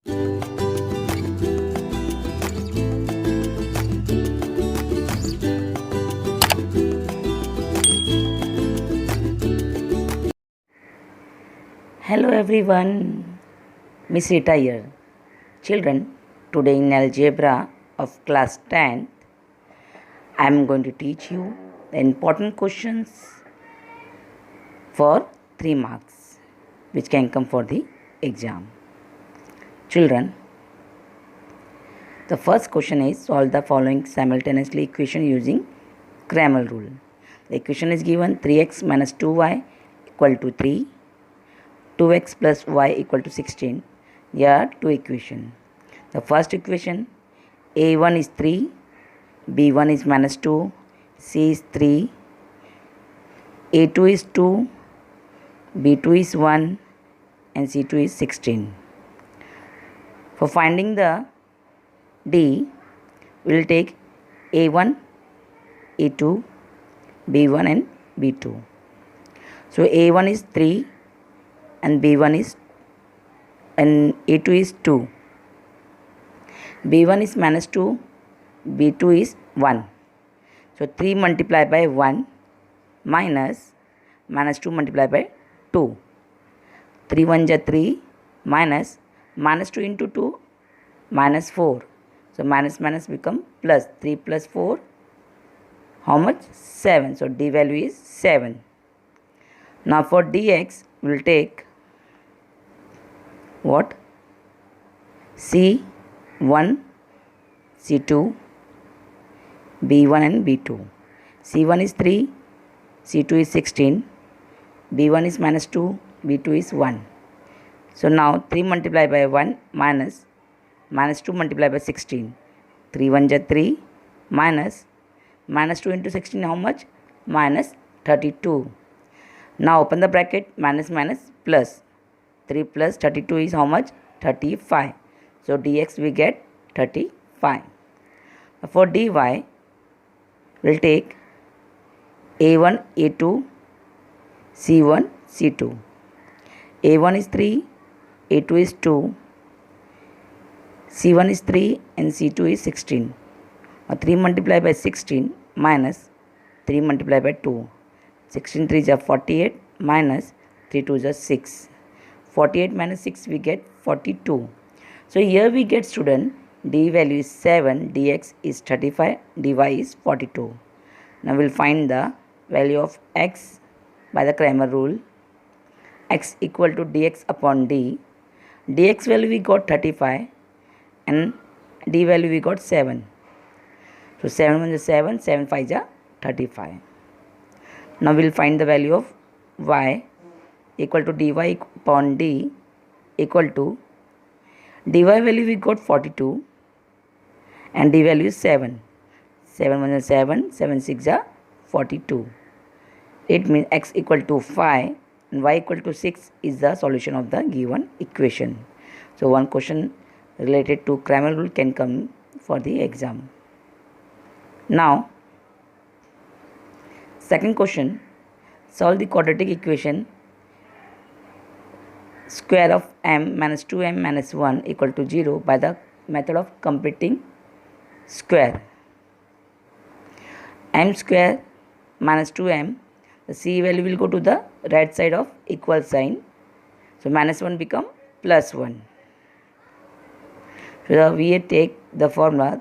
Hello everyone, Miss Rita here. Children, today in algebra of class 10, I am going to teach you the important questions for 3 marks which can come for the exam. Children, the first question is solve the following simultaneously equation using Cramer rule. The equation is given 3x minus 2y equal to 3, 2x plus y equal to 16. There are two equations. The first equation, a1 is 3, b1 is minus 2, c is 3, a2 is 2, b2 is 1 and c2 is 16. For finding the d, we will take a1, a2, b1 and b2. So a1 is 3 and b1 is and a2 is 2. b1 is minus 2, b2 is 1. So 3 multiplied by 1 minus 2 multiplied by 2. 3 1 is 3 minus 2 into 2 minus 4. So minus become plus. 3 plus 4, how much? 7. So d value is 7. Now for dx, we will take what? C1, C2, B1 and B2. C1 is 3, C2 is 16, B1 is minus 2, B2 is 1. So now 3 multiplied by 1 minus 2 multiplied by 16. 3 1 is 3 minus 2 into 16, how much? Minus 32. Now open the bracket, minus plus. 3 plus 32 is how much? 35. So dx we get 35. For dy, we will take a1, a2, c1, c2. a1 is 3, a2 is 2, c1 is 3 and c2 is 16. 3 multiplied by 16 minus 3 multiplied by 2. 16 3 is 48 minus 3 2 is 6. 48 minus 6 we get 42. So here we get, student, d value is 7, dx is 35, dy is 42. Now we will find the value of x by the Cramer rule. X equal to dx upon d. Dx value we got 35 and d value we got 7. So 7 1 is 7, 7 5 is 35. Now we will find the value of y equal to dy upon d equal to dy value we got 42 and d value is 7. 7 1 is 7, 7 6 is 42. It means x equal to 5 and y equal to 6 is the solution of the given equation. So one question related to Cramer rule can come for the exam. Now second question, solve the quadratic equation square of m minus 2m minus 1 equal to 0 by the method of completing square. M square minus 2m, the c value will go to the right side of equal sign. So minus 1 become plus 1. So we take the formula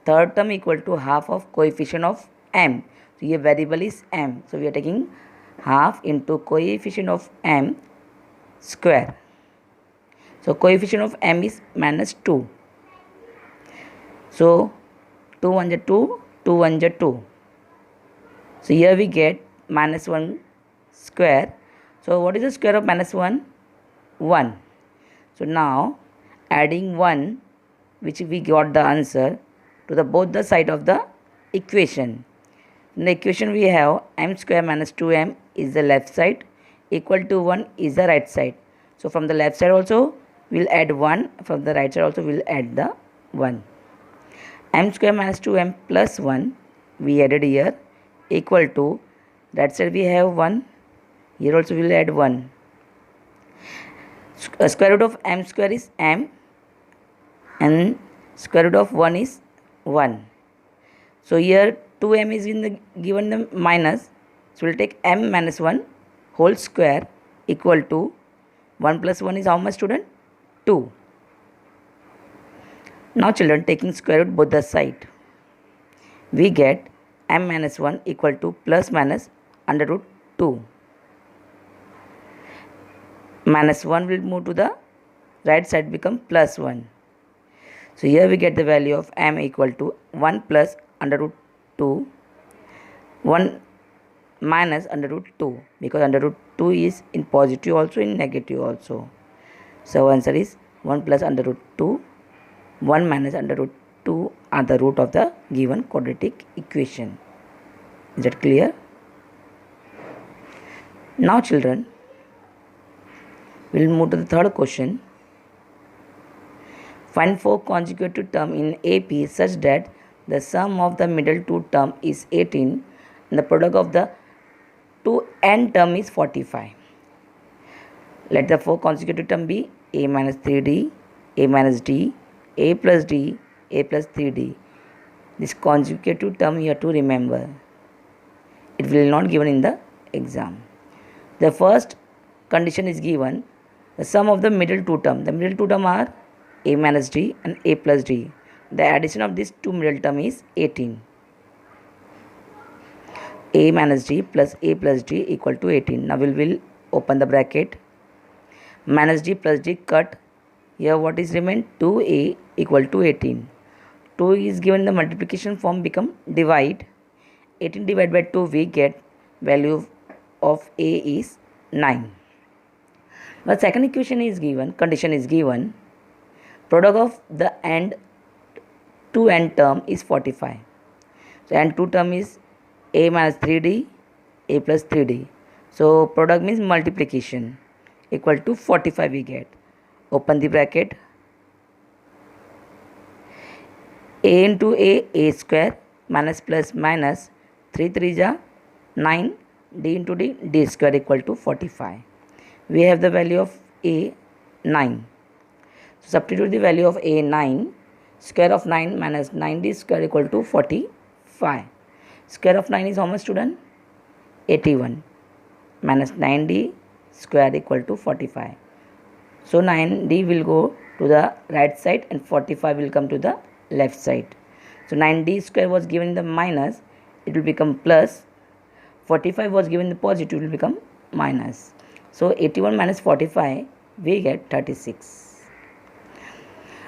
third term equal to half of coefficient of m. So here variable is m. So we are taking half into coefficient of m square. So coefficient of m is minus 2. So 2 1 is 2, 2 1 is 2. So here we get minus 1 square. So what is the square of minus 1? 1. So now adding 1, which we got the answer to the both the side of the equation. In the equation we have m square minus 2m is the left side, equal to 1 is the right side. So from the left side also we will add 1, from the right side also we will add the 1. M square minus 2m plus 1 we added here equal to, right side we have 1, here also we will add 1. Square root of m square is m and square root of 1 is 1. So here 2m is given the minus, so we'll take m minus 1 whole square equal to 1 plus 1 is how much, student? 2. Now children, taking square root both the side, we get m minus 1 equal to plus minus under root 2. Minus 1 will move to the right side, become plus 1. So here we get the value of m equal to 1 plus under root 2, 1 minus under root 2, because under root 2 is in positive also, in negative also. So answer is 1 plus under root 2, 1 minus under root 2 are the root of the given quadratic equation. Is that clear? Now children, we will move to the third question. Find 4 consecutive terms in AP such that the sum of the middle two terms is 18 and the product of the two n term is 45. Let the 4 consecutive terms be a minus 3d, a minus d, a plus d, a plus 3d. This consecutive term you have to remember. It will not given in the exam. The first condition is given, the sum of the middle two terms. The middle two terms are a minus d and a plus d. The addition of these two middle terms is 18. A minus d plus a plus d equal to 18. Now we will open the bracket. Minus d plus d cut. Here what is remain? 2a equal to 18. 2 is given the multiplication form, become divide. 18 divided by 2 we get value of a is 9. The second equation is given, condition is given, product of the end two n term is 45. So and two term is a minus 3d, a plus 3d. So product means multiplication, equal to 45 we get. Open the bracket. A into a square, minus plus minus, 3 3 ja 9, d into d square equal to 45. We have the value of a 9. So substitute the value of a 9. Square of 9 minus 9d square equal to 45. Square of 9 is how much, student? 81 minus 9d square equal to 45. So 9d will go to the right side and 45 will come to the left side. So 9d square was given in the minus, it will become plus. 45 was given in the positive, it will become minus. So 81 minus 45, we get 36.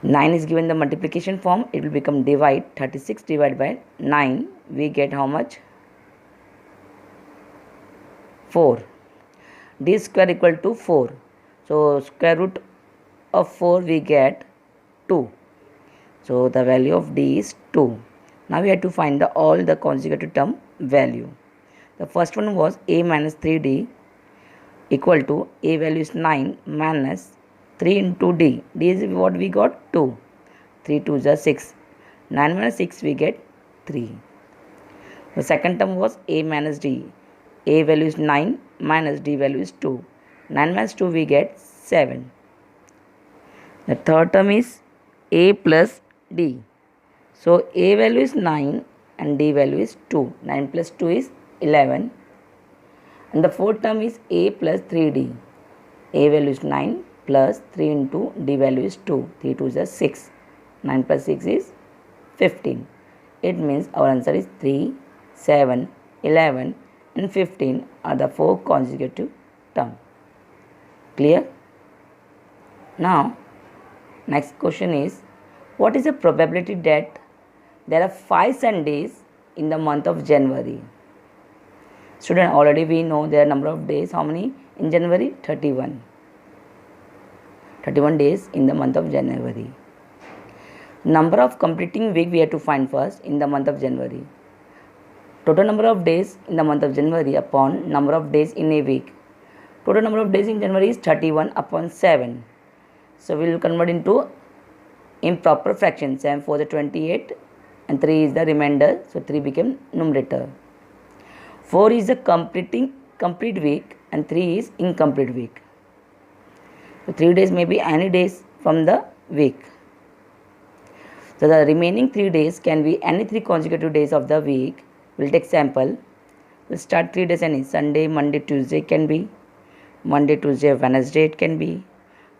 9 is given the multiplication form, it will become divide. 36 divided by 9, we get how much? 4. D square equal to 4. So square root of 4 we get 2. So the value of D is 2. Now we have to find all the consecutive term value. The first one was a minus 3d equal to a value is 9 minus 3 into d. D is what we got? 2. 3 2 is 6. 9 minus 6 we get 3. The second term was a minus d. A value is 9 minus d value is 2. 9 minus 2 we get 7. The third term is a plus d. So a value is 9 and d value is 2. 9 plus 2 is 11. And the fourth term is a plus 3d. A value is 9 plus 3 into d value is 2. 3 2 is 6. 9 plus 6 is 15. It means our answer is 3, 7, 11 and 15 are the 4 consecutive terms. Clear? Now, next question is, what is the probability that there are 5 Sundays in the month of January? Student, already we know there are number of days. How many in January? 31. 31 days in the month of January. Number of completing week we have to find first in the month of January. Total number of days in the month of January upon number of days in a week. Total number of days in January is 31 upon 7. So we will convert into improper fraction. 7 4 is 28 and 3 is the remainder. So 3 became numerator. 4 is the complete week and 3 is incomplete week. So 3 days may be any days from the week. So the remaining 3 days can be any 3 consecutive days of the week. We'll take sample. We'll start 3 days any Sunday, Monday, Tuesday can be. Monday, Tuesday, Wednesday it can be.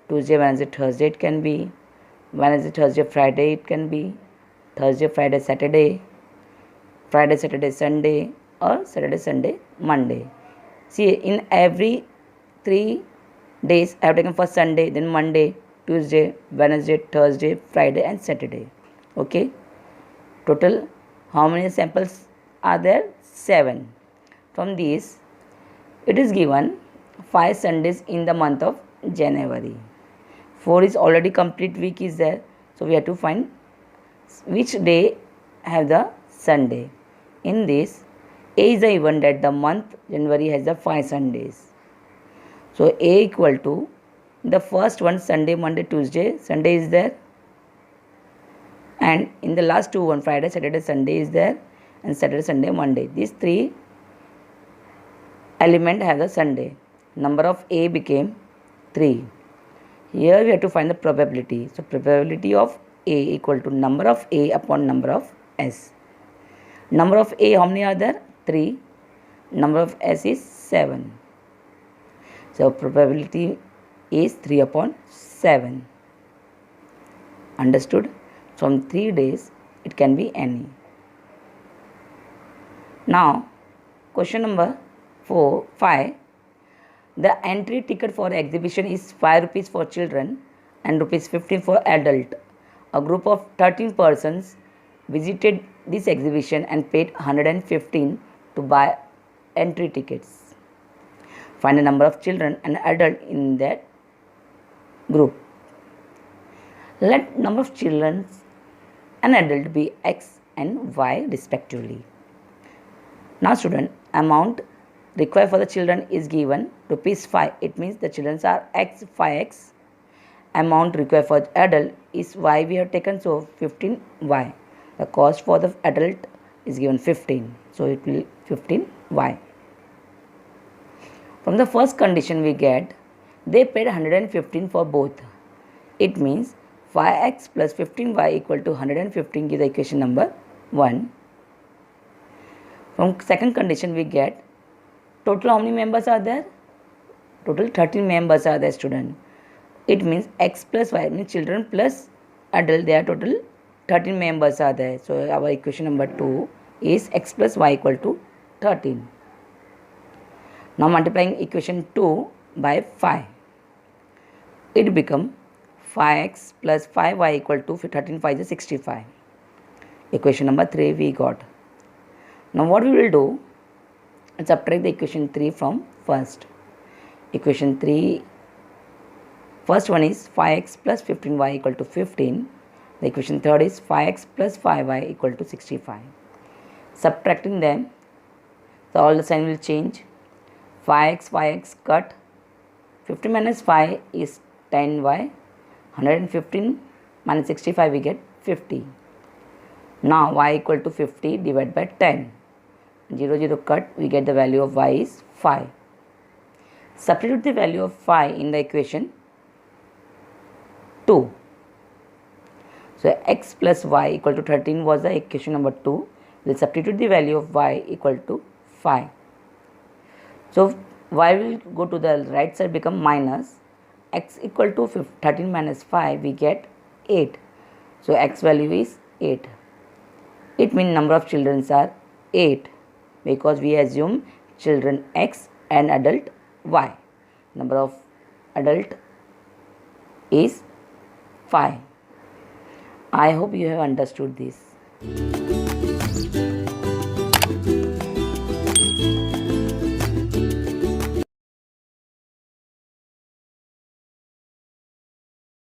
Tuesday, Wednesday, Thursday it can be. Wednesday, Thursday, Friday it can be. Thursday, Friday, Saturday. Friday, Saturday, Sunday, or Saturday, Sunday, Monday. See, in every 3 days I have taken first Sunday, then Monday, Tuesday, Wednesday, Thursday, Friday and Saturday. Okay. Total how many samples are there? 7. From these it is given 5 Sundays in the month of January. 4 is already complete week is there. So we have to find which day have the Sunday. In this, A is the event that the month January has the 5 Sundays. So A equal to the first one Sunday, Monday, Tuesday, Sunday is there. And in the last two one Friday, Saturday, Sunday is there. And Saturday, Sunday, Monday. These 3 elements have the Sunday. Number of A became 3. Here we have to find the probability. So probability of A equal to number of A upon number of S. Number of A how many are there? 3. Number of S is 7. So probability is 3 upon 7. Understood? From 3 days it can be any. Now question number 5. The entry ticket for exhibition is 5 rupees for children and rupees 15 for adult. A group of 13 persons visited this exhibition and paid 115 to buy entry tickets. Find the number of children and adult in that group. Let number of children and adult be X and Y respectively. Now student, amount required for the children is given rupees 5. It means the children are X, 5X. Amount required for adult is Y we have taken, so 15Y. The cost for the adult is given 15. So it will 15Y. From the first condition we get, they paid 115 for both. It means 5x plus 15y equal to 115 gives the equation number 1. From second condition we get, total how many members are there? Total 13 members are there student. It means x plus y means children plus adult, they are total 13 members are there. So our equation number 2 is x plus y equal to 13. Now multiplying equation 2 by 5. It become 5x plus 5y equal to 13 5 is 65. Equation number 3 we got. Now what we will do, subtract the equation 3 from first. Equation 3, first one is 5x plus 15y equal to 15. The equation third is 5x plus 5y equal to 65. Subtracting them, so all the sign will change. 5x cut, 15 minus 5 is 10y, 115 minus 65 we get 50. Now y equal to 50 divided by 10. 0 0 cut, we get the value of y is 5. Substitute the value of 5 in the equation 2. So x plus y equal to 13 was the equation number 2. We'll substitute the value of y equal to 5. So y will go to the right side, become minus. X equal to 13 minus 5 we get 8. So x value is 8. It means number of children are 8 because we assume children x and adult y. Number of adult is 5. I hope you have understood this.